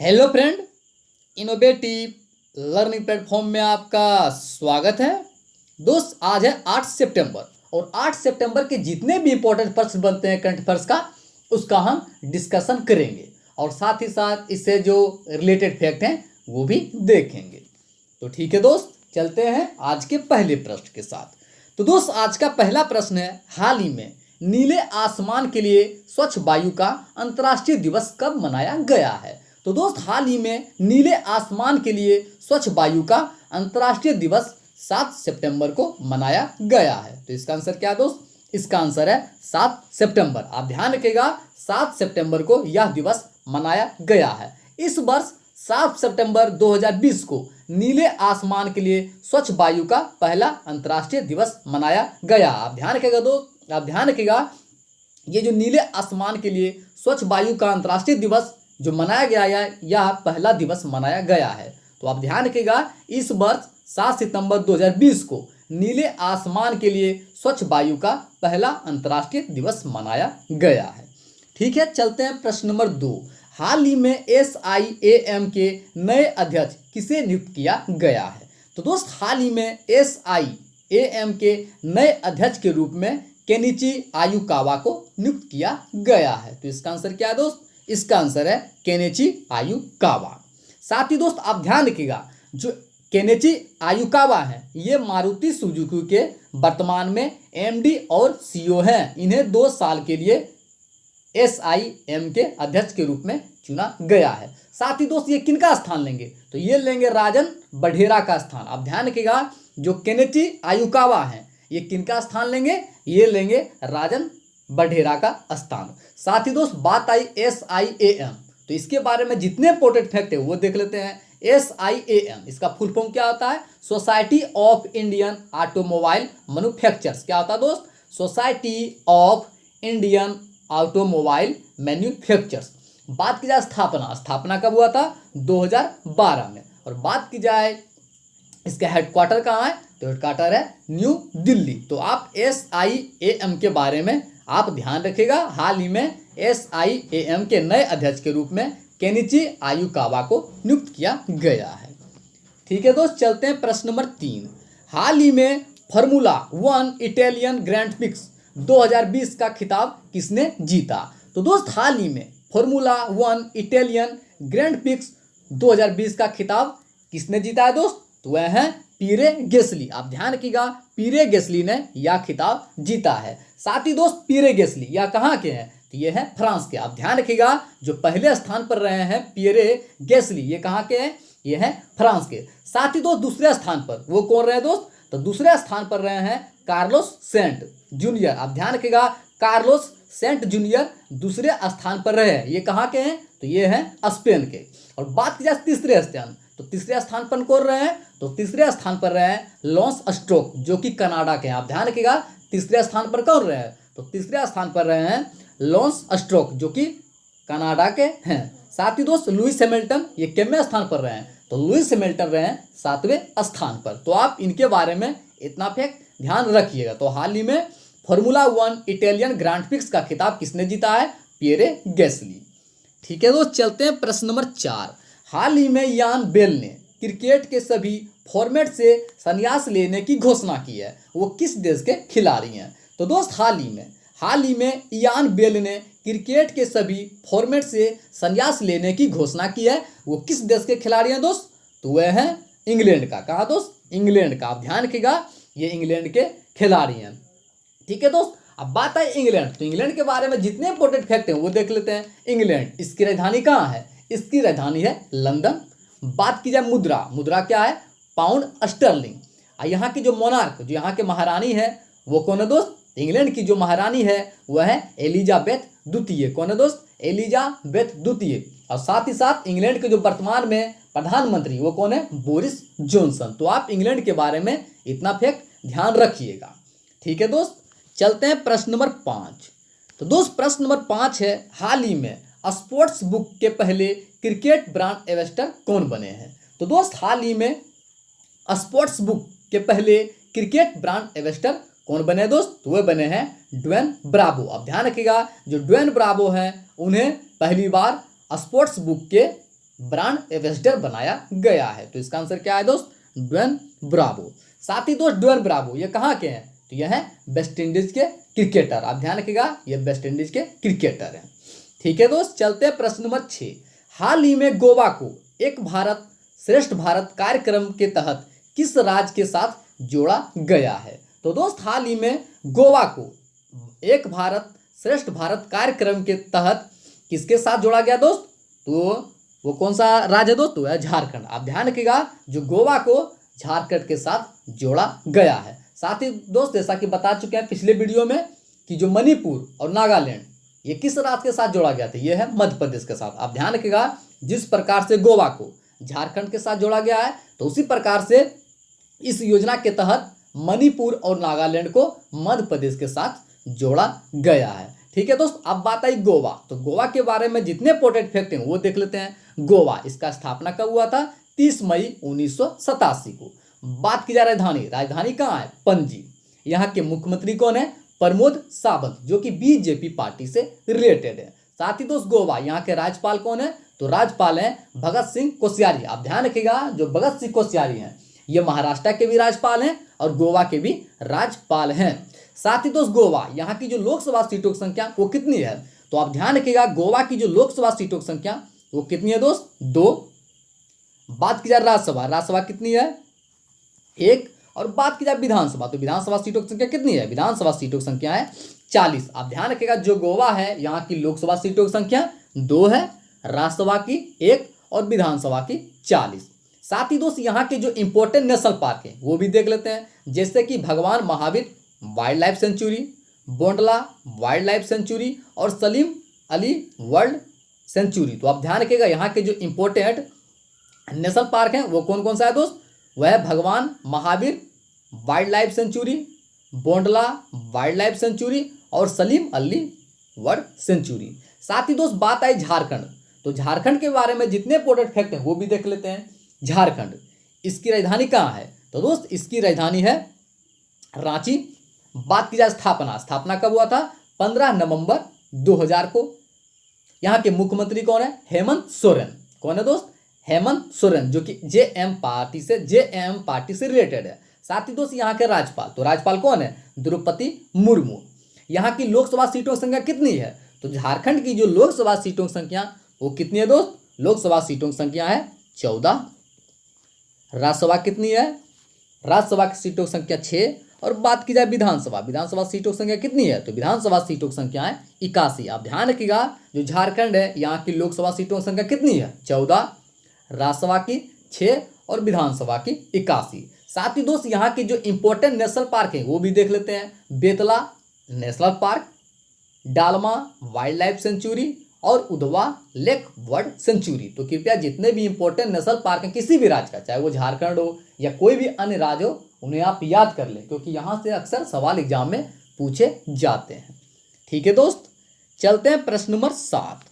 Hello friend, innovative learning platform में आपका स्वागत है। दोस्त, आज है 8 सितंबर और 8 सितंबर के जितने भी इंपॉर्टेंट प्रश्न बनते हैं करंट अफेयर्स का, उसका हम डिस्कशन करेंगे और साथ ही साथ इससे जो रिलेटेड फैक्ट हैं वो भी देखेंगे। तो ठीक है दोस्त, चलते हैं आज के पहले प्रश्न के साथ। तो दोस्त, आज का पहला प्रश्न है, हाल ही में नीले आसमान के लिए स्वच्छ वायु का अंतर्राष्ट्रीय दिवस कब मनाया गया है? तो दोस्त, हाल ही में नीले आसमान के लिए स्वच्छ वायु का अंतर्राष्ट्रीय दिवस 7 सितंबर को मनाया गया है। तो इसका आंसर क्या है दोस्त? इसका आंसर है 7 सितंबर। आप ध्यान रखिएगा, 7 सितंबर को यह दिवस मनाया गया है। इस वर्ष 7 सितंबर 2020 को नीले आसमान के लिए स्वच्छ वायु का पहला अंतर्राष्ट्रीय दिवस मनाया गया। आप ध्यान रखिएगा दोस्त, आप ध्यान रखिएगा, ये जो नीले आसमान के लिए स्वच्छ वायु का अंतर्राष्ट्रीय दिवस जो मनाया गया है, यह पहला दिवस मनाया गया है। तो आप ध्यान रखिएगा, इस वर्ष 7 सितंबर 2020 को नीले आसमान के लिए स्वच्छ वायु का पहला अंतर्राष्ट्रीय दिवस मनाया गया है। ठीक है, चलते हैं प्रश्न नंबर 2। हाल ही में SIAM के नए अध्यक्ष किसे नियुक्त किया गया है? तो दोस्त, हाल ही में SIAM के नए अध्यक्ष के रूप में केनिची आयुकावा को नियुक्त किया गया है। तो इसका आंसर क्या है दोस्त? इसका आंसर है केनिची आयुकावा। साथ ही दोस्त, आप ध्यान रखिएगा, जो केनिची आयुकावा हैं, ये मारुति सुजुकी के वर्तमान में MD और CEO हैं। इन्हें 2 साल के लिए SIAM के अध्यक्ष के रूप में चुना गया है। साथ ही दोस्त, ये किनका स्थान लेंगे? तो ये लेंगे राजन बढेरा का स्थान। आप ध्यान रखिएगा, जो केनिची आयुकावा हैं, ये किनका स्थान लेंगे? ये लेंगे राजन बढेरा का स्थान। साथ ही दोस्त, बात आई SIAM, तो इसके बारे में जितने इंपॉर्टेंट फैक्ट है वो देख लेते हैं। SIAM, इसका फुल फॉर्म क्या होता है? Society of Indian automobile manufacturers. क्या होता है दोस्त? Society of Indian automobile manufacturers. बात की जाए स्थापना कब हुआ था? 2012 में। और बात की जाए इसका हेडक्वार्टर कहाँ है? तो हेडक्वार्टर है न्यू दिल्ली। तो आप SIAM के बारे में आप ध्यान रखिएगा, हाल ही में SIAM के नए अध्यक्ष के रूप में केनिची आयुकावा को नियुक्त किया गया है। ठीक है दोस्त, चलते हैं प्रश्न नंबर 3। हाल ही में फार्मूला 1 इटालियन ग्रैंड प्रिक्स 2020 का खिताब किसने जीता? तो दोस्त, हाल ही में फार्मूला 1 इटालियन ग्रैंड प्रिक्स 2020 का खिताब किसने जीता है दोस्त? तो वह है पीरे गेसली। आप ध्यान रखिएगा, पीरे गेसली ने यह खिताब जीता है। साथ ही दोस्त, पीरे गेसली यह कहाँ के हैं? तो ये है फ्रांस के। आप ध्यान रखिएगा, जो पहले स्थान पर रहे हैं पीरे गेसली, ये कहाँ के हैं? ये है फ्रांस के। साथ ही दोस्त, दूसरे स्थान पर वो कौन रहे दोस्त? तो दूसरे स्थान पर रहे हैं कार्लोस सेंट जूनियर। आप ध्यान रखिएगा, कार्लोस सेंट जूनियर दूसरे स्थान पर रहे हैं। ये कहाँ के हैं? तो ये हैं स्पेन के। और बात की जाए तीसरे स्थान, तो तीसरे स्थान पर कौन रहे हैं? तो तीसरे स्थान पर रहे हैं लॉन्स स्ट्रोक, जो कि कनाडा के हैं। आप ध्यान रखिएगा, तीसरे स्थान पर कौन रहे हैं? तो तीसरे स्थान पर रहे हैं लॉन्स स्ट्रोक, जो कि कनाडा के हैं। साथ ही दोस्त, लुइस हैमिल्टन ये कितवें स्थान पर रहे हैं? तो लुइस हैमिल्टन रहे हैं 7वें स्थान पर। तो आप इनके बारे में इतना फैक्ट ध्यान रखिएगा। तो हाल ही में फार्मूला 1 इटालियन ग्रैंड प्रिक्स का खिताब किसने जीता है? पीरे गेसली। ठीक है दोस्त, चलते हैं प्रश्न नंबर 4। हाल ही में यान बेल ने क्रिकेट के सभी फॉर्मेट से संन्यास लेने की घोषणा की है। वो किस देश के खिलाड़ी हैं? तो दोस्त, हाल ही में यान बेल ने क्रिकेट के सभी फॉर्मेट से संन्यास लेने की घोषणा की है। वो किस देश के खिलाड़ी हैं दोस्त? तो वह है इंग्लैंड का। कहा दोस्त? इंग्लैंड का। आप ध्यान रखिएगा, ये इंग्लैंड के खिलाड़ी हैं। ठीक है दोस्त, अब बात है इंग्लैंड, तो इंग्लैंड के बारे में जितने इंपॉर्टेंट फैक्ट हैं वो देख लेते हैं। इंग्लैंड, इसकी राजधानी कहाँ है? इसकी राजधानी है लंदन। बात की जाए मुद्रा क्या है? Pound sterling. और यहाँ की जो मोनार्क, जो यहाँ के महारानी है, वो कौन है दोस्त? इंग्लैंड की जो महारानी है वह है एलिजाबेथ द्वितीय। कौन है दोस्त? एलिजाबेथ द्वितीय। और साथ ही साथ इंग्लैंड के जो वर्तमान में प्रधानमंत्री वो कौन है? Boris Johnson. तो आप इंग्लैंड के बारे में इतना फैक्ट ध्यान रखिएगा। ठीक है दोस्त, चलते हैं प्रश्न नंबर 5। तो दोस्त, प्रश्न नंबर 5 है, हाल ही में स्पोर्ट्स बुक के पहले क्रिकेट ब्रांड एम्बेसडर कौन बने हैं? तो दोस्त, हाल ही में स्पोर्ट्स बुक के पहले क्रिकेट ब्रांड एम्बेसडर कौन बने दोस्त? तो वे बने हैं ड्वेन ब्रावो। अब ध्यान रखिएगा, जो ड्वेन ब्रावो हैं उन्हें पहली बार स्पोर्ट्स बुक के ब्रांड एम्बेसडर बनाया गया है। तो इसका आंसर क्या है दोस्त? Dwayne Bravo. साथ ही दोस्त ड्वेन ब्रावो ये कहाँ के हैं? तो यह है वेस्ट इंडीज के क्रिकेटर। आप ध्यान रखिएगा, ये वेस्ट इंडीज के क्रिकेटर हैं। ठीक है दोस्त, चलते हैं प्रश्न नंबर 6। हाल ही में गोवा को एक भारत श्रेष्ठ भारत कार्यक्रम के तहत किस राज्य के साथ जोड़ा गया है? तो दोस्त हाल ही में गोवा को एक भारत श्रेष्ठ भारत कार्यक्रम के तहत किसके साथ जोड़ा गया दोस्त? तो वो कौन सा राज्य है दोस्त? तो है झारखंड। आप ध्यान रखिएगा, जो गोवा को झारखंड के साथ जोड़ा गया है। साथ ही दोस्त जैसा कि बता चुके हैं पिछले वीडियो में कि जो मणिपुर और नागालैंड ये किस राज्य के साथ जोड़ा गया था? ये है मध्य प्रदेश के साथ। आप ध्यान रखिएगा, जिस प्रकार से गोवा को झारखंड के साथ जोड़ा गया है, तो उसी प्रकार से इस योजना के तहत मणिपुर और नागालैंड को मध्य प्रदेश के साथ जोड़ा गया है। ठीक है दोस्त, अब बात आई गोवा। तो गोवा के बारे में जितने इंपॉर्टेंट फैक्ट हैं वो देख लेते हैं। गोवा, इसका स्थापना कब हुआ था? 30 मई 1987 को। बात की जाए राजधानी, राजधानी कहाँ है? पणजी। यहाँ के मुख्यमंत्री कौन है? प्रमोद सावंत, जो कि बीजेपी पार्टी से रिलेटेड है। साथ ही दोस्त गोवा, यहाँ के राज्यपाल कौन है? तो राज्यपाल हैं भगत सिंह कोश्यारी। आप ध्यान रखिएगा, जो भगत सिंह कोश्यारी हैं ये महाराष्ट्र के भी राज्यपाल हैं और गोवा के भी राज्यपाल हैं। साथ ही दोस्त गोवा, यहाँ की जो लोकसभा सीटों की संख्या वो कितनी है? तो आप ध्यान रखिएगा, गोवा की जो लोकसभा सीटों की संख्या वो कितनी है दोस्त? 2। बात की जाए राज्यसभा, राज्यसभा कितनी है? 1। और बात की जाए विधानसभा, तो विधानसभा सीटों की संख्या कितनी है? विधानसभा सीटों की संख्या है 40। आप ध्यान रखिएगा, जो गोवा है यहाँ की लोकसभा सीटों की संख्या 2 है, राज्यसभा की 1 और विधानसभा की 40। साथ ही दोस्त यहाँ के जो इंपॉर्टेंट नेशनल पार्क हैं वो भी देख लेते हैं, जैसे कि भगवान Mahavir wild life century, Bondla wild life sanctuary और सलीम अली वर्ल्ड सेंचुरी। तो आप ध्यान रखिएगा, यहाँ के जो इंपॉर्टेंट नेशनल पार्क हैं वो कौन कौन सा है दोस्त? वह है भगवान Mahavir wild life century, Bondla wild life sanctuary और सलीम अली वर्ल्ड सेंचुरी। साथ ही दोस्त बात आई झारखंड, तो झारखंड के बारे में जितने इंपॉर्टेंट फैक्ट हैं वो भी देख लेते हैं। झारखंड, इसकी राजधानी कहाँ है? तो दोस्त इसकी राजधानी है रांची। बात की जाए स्थापना, स्थापना कब हुआ था? 15 नवंबर 2000 को। यहाँ के मुख्यमंत्री कौन है? हेमंत सोरेन। कौन है दोस्त? हेमंत सोरेन, जो कि जेएम पार्टी से रिलेटेड है। साथ ही दोस्त यहाँ के राज्यपाल, तो राज्यपाल कौन है? द्रौपदी मुर्मू। यहाँ की लोकसभा सीटों की संख्या कितनी है? तो झारखंड की जो लोकसभा सीटों की संख्या वो कितनी है दोस्त? लोकसभा सीटों की संख्या है 14। राज्यसभा कितनी है? राज्यसभा की सीटों की संख्या 6। और बात की जाए विधानसभा, विधानसभा सीटों की संख्या कितनी है? तो विधानसभा सीटों की संख्या है 81। आप ध्यान रखिएगा, जो झारखंड है यहाँ की लोकसभा सीटों की संख्या कितनी है? 14, राज्यसभा की 6 और विधानसभा की 81। साथ ही दोस्त यहाँ के जो इंपॉर्टेंट नेशनल पार्क हैं वो भी देख लेते हैं। Betla national park, Dalma wild life sanctuary और उधवा लेक बर्ड सेंचुरी। तो कृपया जितने भी इंपॉर्टेंट नेशनल पार्क हैं किसी भी राज्य का, चाहे वो झारखंड हो या कोई भी अन्य राज्य हो, उन्हें आप याद कर लें, क्योंकि यहाँ से अक्सर सवाल एग्जाम में पूछे जाते हैं। ठीक है दोस्त, चलते हैं प्रश्न नंबर 7।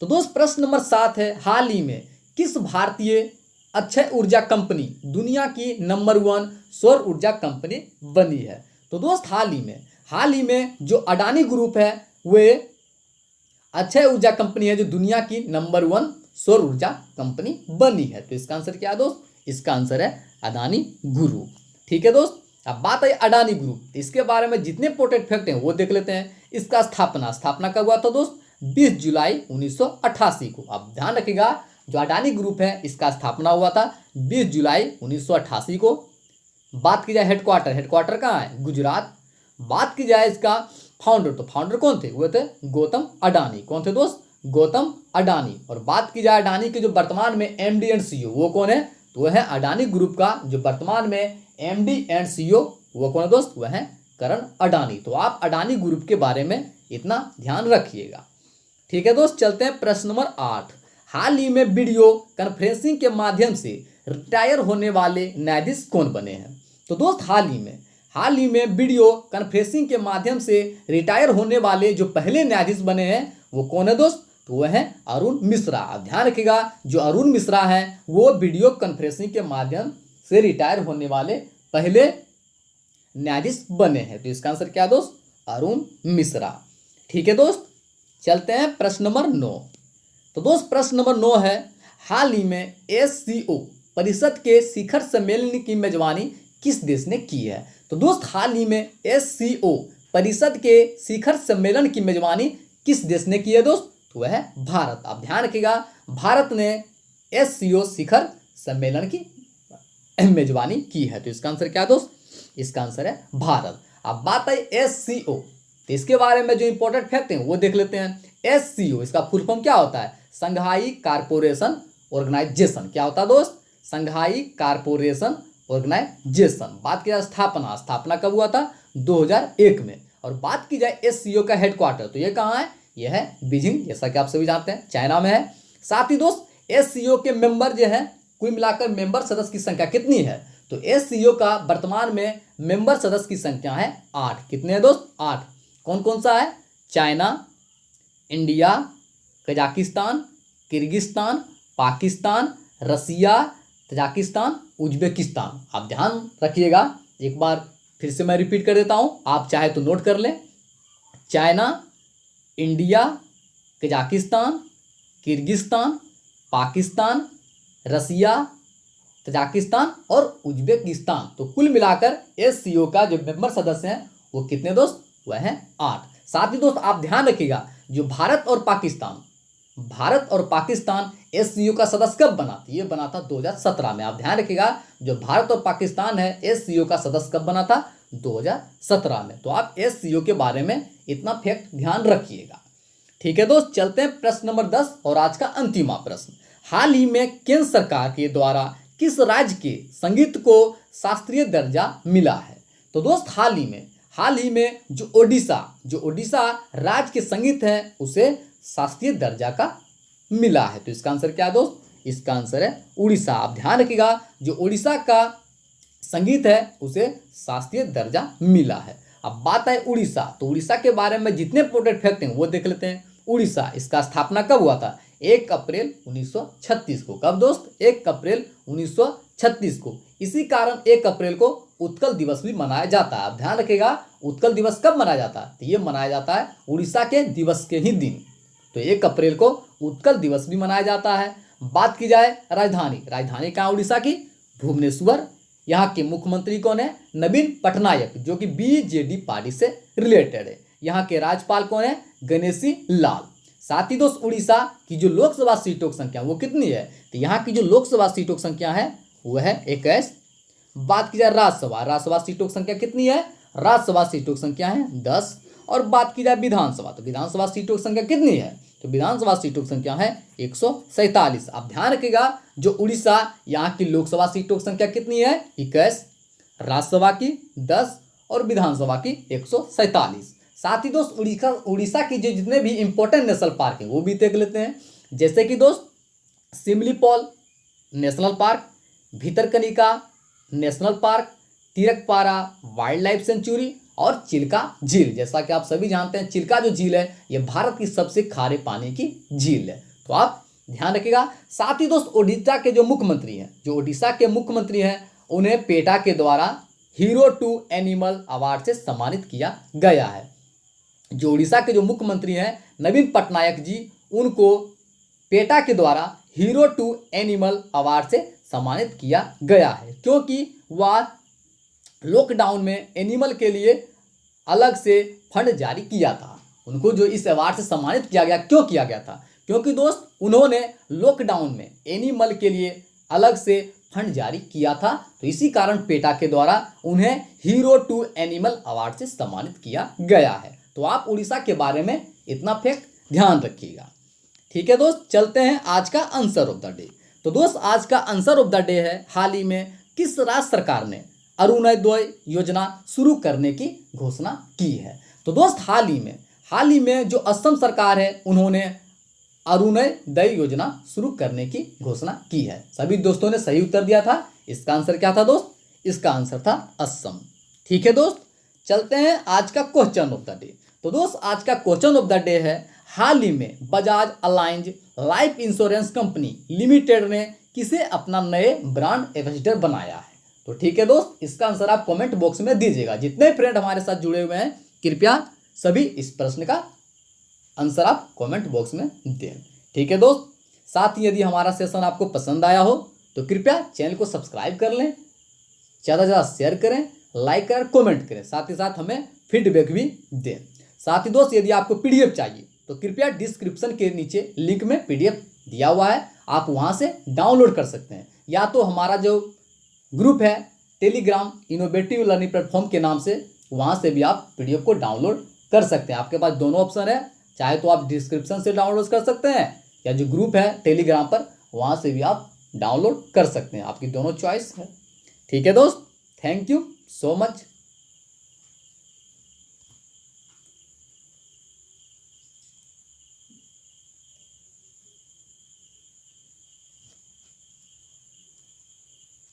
तो दोस्त प्रश्न नंबर 7 है, हाल ही में किस भारतीय अक्षय ऊर्जा कंपनी दुनिया की नंबर 1 सौर ऊर्जा कंपनी बनी है? तो दोस्त हाल ही में जो अडानी ग्रुप है वे अक्षय ऊर्जा कंपनी है जो दुनिया की नंबर 1 सौर ऊर्जा कंपनी बनी है। तो इसका आंसर क्या है दोस्त? इसका आंसर है अडानी ग्रुप। ठीक है दोस्त, अब बात है अडानी ग्रुप, इसके बारे में जितने इंपॉर्टेंट फैक्ट हैं वो देख लेते हैं। इसका स्थापना कब हुआ था दोस्त? 20 जुलाई 1988 को। आप ध्यान रखिएगा, जो अडानी ग्रुप है इसका स्थापना हुआ था 20 जुलाई 1988 को। बात की जाए हेडक्वार्टर कहाँ है? गुजरात। बात की जाए इसका फाउंडर, तो फाउंडर कौन थे? वो थे गौतम अडानी। कौन थे दोस्त? गौतम अडानी। और बात की जाए अडानी के जो वर्तमान में एमडी एंड सीईओ वो कौन है? तो वह है अडानी ग्रुप का जो वर्तमान में एमडी एंड सीईओ वो कौन है दोस्त? वह है करण अडानी। तो आप अडानी ग्रुप के बारे में इतना ध्यान रखिएगा। ठीक है दोस्त, चलते हैं प्रश्न नंबर 8। हाल ही में वीडियो कॉन्फ्रेंसिंग के माध्यम से रिटायर होने वाले न्यायाधीश कौन बने हैं? तो दोस्त हाल ही में वीडियो कॉन्फ्रेंसिंग के माध्यम से रिटायर होने वाले जो पहले न्यायाधीश बने हैं वो कौन है दोस्त? तो वह है अरुण मिश्रा। आप ध्यान रखिएगा, जो अरुण मिश्रा हैं वो वीडियो कॉन्फ्रेंसिंग के माध्यम से रिटायर होने वाले पहले न्यायाधीश बने हैं। तो इसका आंसर क्या है दोस्त? अरुण मिश्रा। ठीक है दोस्त, चलते हैं प्रश्न नंबर 9। तो दोस्त प्रश्न नंबर 9 है, हाल ही में SCO परिषद के शिखर सम्मेलन की मेजबानी किस देश ने की है? तो दोस्त हाल ही में SCO परिषद के शिखर सम्मेलन की मेजबानी किस देश ने की है दोस्त? तो वह है भारत। आप ध्यान रखिएगा, भारत ने SCO शिखर सम्मेलन की मेजबानी की है। तो इसका आंसर क्या है दोस्त? इसका आंसर है भारत। अब बात आई SCO, तो इसके बारे में जो इंपॉर्टेंट फैक्ट है वो देख लेते हैं। SCO इसका फुल फॉर्म क्या होता है? संघाई कारपोरेशन ऑर्गेनाइजेशन। क्या होता है दोस्त? संघाई कारपोरेशन ऑर्गेनाइजेशन। बात की जाए स्थापना, स्थापना कब हुआ था? 2001 में। और बात की जाए SCO का हेडक्वार्टर, तो ये कहाँ है? यह है बीजिंग, जैसा कि आप सभी जानते हैं, चाइना में है। साथ ही दोस्त SCO के मेंबर जो है, कुल मिलाकर मेंबर सदस्य की संख्या कितनी है? तो SCO का वर्तमान में मेंबर सदस्य की संख्या है 8। कितने हैं दोस्त? 8। कौन कौन सा है? China, India, Kazakhstan, Kyrgyzstan, Pakistan, Russia, Tajikistan, Uzbekistan. आप ध्यान रखिएगा, एक बार फिर से मैं रिपीट कर देता हूं, आप चाहे तो नोट कर लें। China, India, Kazakhstan, Kyrgyzstan, Pakistan, Russia, Tajikistan और उज्बेकिस्तान। तो कुल मिलाकर SCO का जो मेंबर सदस्य हैं वो कितने दोस्त? वह है 8। साथ ही दोस्त आप ध्यान रखिएगा, जो भारत और पाकिस्तान SCO का सदस्य कब बना था? ये बना था 2017 में। आप ध्यान रखिएगा, जो भारत और पाकिस्तान है SCO का सदस्य कब बना था? 2017 में। तो आप SCO के बारे में इतना फैक्ट ध्यान रखिएगा। ठीक है दोस्त, चलते हैं प्रश्न नंबर 10 और आज का अंतिम प्रश्न। हाल ही में केंद्र सरकार के द्वारा किस राज्य के संगीत को शास्त्रीय दर्जा मिला है? तो दोस्त हाल ही में जो ओडिशा राज्य के संगीत है उसे शास्त्रीय दर्जा का मिला है। तो इसका आंसर क्या है दोस्त? इसका आंसर है उड़ीसा। आप ध्यान रखिएगा, जो उड़ीसा का संगीत है उसे शास्त्रीय दर्जा मिला है। अब बात है उड़ीसा, तो उड़ीसा के बारे में जितने इंपॉर्टेंट फैक्ट हैं वो देख लेते हैं। उड़ीसा, इसका स्थापना कब हुआ था? 1 अप्रैल 1936 को। कब दोस्त? 1 अप्रैल 1936 को। इसी कारण 1 अप्रैल को उत्कल दिवस भी मनाया जाता है। आप ध्यान रखिएगा, उत्कल दिवस कब मनाया जाता है? तो ये मनाया जाता है उड़ीसा के दिवस के ही दिन। तो 1 अप्रैल को उत्कल दिवस भी मनाया जाता है। बात की जाए राजधानी कहाँ उड़ीसा की? भुवनेश्वर। यहाँ के मुख्यमंत्री कौन है? नवीन पटनायक, जो कि BJD पार्टी से रिलेटेड है। यहाँ के राज्यपाल कौन है? गणेशी लाल। साथ ही दोस्त उड़ीसा की जो लोकसभा सीटों की संख्या वो कितनी है? तो यहाँ की जो लोकसभा सीटों की संख्या है वह है 21। बात की जाए राज्यसभा सीटों की संख्या कितनी है? राज्यसभा सीटों की संख्या है 10। और बात की जाए विधानसभा, तो विधानसभा सीटों की संख्या कितनी है? तो विधानसभा सीटों की संख्या है 147। आप ध्यान रखिएगा, जो उड़ीसा यहाँ की लोकसभा सीटों की संख्या कितनी है? 21, राज्यसभा की 10 और विधानसभा की 147। साथ ही दोस्त उड़ीसा की जो जितने भी इंपॉर्टेंट नेशनल पार्क हैं वो भी देख लेते हैं। जैसे कि दोस्त Similipal national park, Bhitarkanika national park, Tirakpara wild life sanctuary और चिल्का झील। जैसा कि आप सभी जानते हैं, चिल्का जो झील है ये भारत की सबसे खारे पानी की झील है। तो आप ध्यान रखिएगा। साथ ही दोस्त ओडिशा के जो ओडिशा के मुख्यमंत्री हैं उन्हें पेटा के द्वारा हीरो टू एनिमल अवार्ड से सम्मानित किया गया है। जो उड़ीसा के जो मुख्यमंत्री हैं नवीन पटनायक जी, उनको पेटा के द्वारा हीरो टू एनिमल अवार्ड से सम्मानित किया गया है, क्योंकि वह लॉकडाउन में एनिमल के लिए अलग से फंड जारी किया था। उनको जो इस अवार्ड से सम्मानित किया गया, क्यों किया गया था? क्योंकि दोस्त उन्होंने लॉकडाउन में एनिमल के लिए अलग से फंड जारी किया था। तो इसी कारण पेटा के द्वारा उन्हें हीरो टू एनिमल अवार्ड से सम्मानित किया गया है। तो आप उड़ीसा के बारे में इतना फैक्ट ध्यान रखिएगा। ठीक है दोस्त, चलते हैं आज का आंसर ऑफ द डे। तो दोस्त आज का आंसर ऑफ द डे है, हाल ही में किस राज्य सरकार ने अरुणोदय योजना शुरू करने की घोषणा की है? तो दोस्त हाल ही में जो असम सरकार है उन्होंने अरुणोदय योजना शुरू करने की घोषणा की है। सभी दोस्तों ने सही उत्तर दिया था। इसका आंसर क्या था दोस्त? इसका आंसर था असम। ठीक है दोस्त, चलते हैं आज का क्वेश्चन ऑफ द डे। तो दोस्त आज का क्वेश्चन ऑफ द डे है, हाल ही में Bajaj Allianz life insurance company limited ने किसे अपना नए ब्रांड एम्बेसडर बनाया है? तो ठीक है दोस्त, इसका आंसर आप कमेंट बॉक्स में दीजिएगा। जितने फ्रेंड हमारे साथ जुड़े हुए हैं कृपया सभी इस प्रश्न का आंसर आप कमेंट बॉक्स में दें। ठीक है दोस्त, साथ ही यदि हमारा सेशन आपको पसंद आया हो तो कृपया चैनल को सब्सक्राइब कर लें, ज़्यादा से ज़्यादा शेयर करें, लाइक करें, कमेंट करें, साथ ही साथ हमें फीडबैक भी दें। साथ ही दोस्त यदि आपको पीडीएफ चाहिए तो कृपया डिस्क्रिप्शन के नीचे लिंक में पीडीएफ दिया हुआ है, आप वहाँ से डाउनलोड कर सकते हैं, या तो हमारा जो ग्रुप है टेलीग्राम इनोवेटिव लर्निंग प्लेटफॉर्म के नाम से, वहाँ से भी आप पीडीएफ को डाउनलोड कर सकते हैं। आपके पास दोनों ऑप्शन है, चाहे तो आप डिस्क्रिप्शन से डाउनलोड कर सकते हैं या जो ग्रुप है टेलीग्राम पर वहाँ से भी आप डाउनलोड कर सकते हैं, आपकी दोनों चॉइस है। ठीक है दोस्त, थैंक यू सो मच।